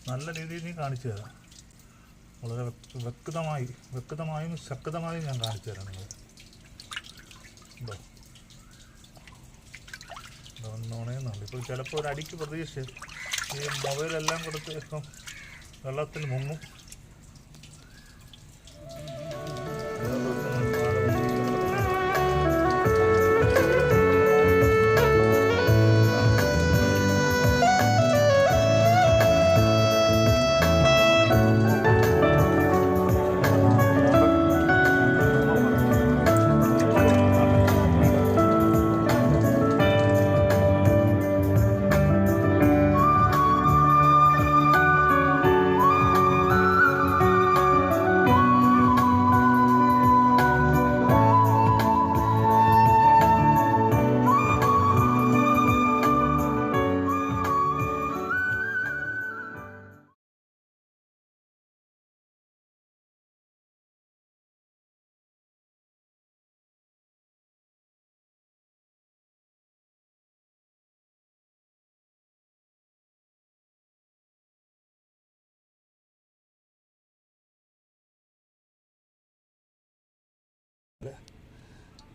നല്ല രീതിയിൽ നീ കാണിച്ചു തരാം. വളരെ വ്യക്തമായും ശക്തമായും ഞാൻ കാണിച്ചു തരാം നിങ്ങൾ. ഉണ്ടോ ഒന്നുണയുന്നുണ്ട്. ഇപ്പോൾ ചിലപ്പോൾ ഒരു അടിക്ക് പ്രതീക്ഷിച്ച് ഈ മൊബൈലെല്ലാം കൊടുത്ത് ഇപ്പം വെള്ളത്തിൽ മുങ്ങും.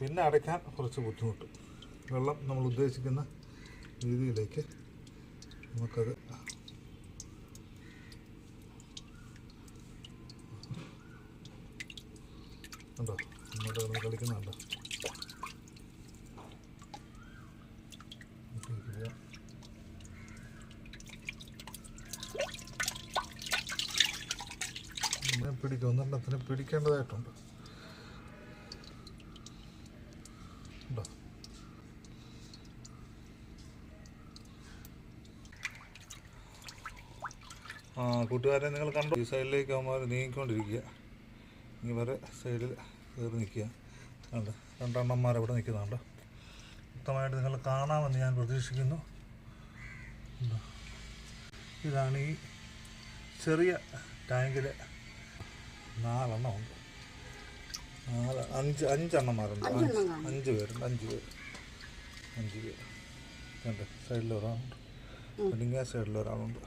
പിന്നെ അടയ്ക്കാൻ കുറച്ച് ബുദ്ധിമുട്ട്. വെള്ളം നമ്മൾ ഉദ്ദേശിക്കുന്ന രീതിയിലേക്ക് നമുക്കത് ഉണ്ടോ ഇങ്ങോട്ട് നമ്മൾ കളിക്കുന്നുണ്ടോ. പിടിക്കും, ഒന്നെണ്ണത്തിന് പിടിക്കേണ്ടതായിട്ടുണ്ട്. കൂട്ടുകാരെ നിങ്ങൾ കണ്ടോ, ഈ സൈഡിലേക്ക് അവന്മാർ നീങ്ങിക്കൊണ്ടിരിക്കുക. ഇനി വരെ സൈഡിൽ കയറി നിൽക്കുക. കണ്ട് രണ്ടെണ്ണന്മാർ അവിടെ നിൽക്കുന്നുണ്ട്. വ്യക്തമായിട്ട് നിങ്ങൾ കാണാമെന്ന് ഞാൻ പ്രതീക്ഷിക്കുന്നു. ഇതാണ് ഈ ചെറിയ ടാങ്കിൽ 4 എണ്ണം ഉണ്ട്. 5 പേരുണ്ട്. 5 പേര് കണ്ട് സൈഡിൽ ഒരാളുണ്ട്, അല്ലെങ്കിൽ ആ സൈഡിൽ ഒരാളുണ്ട്.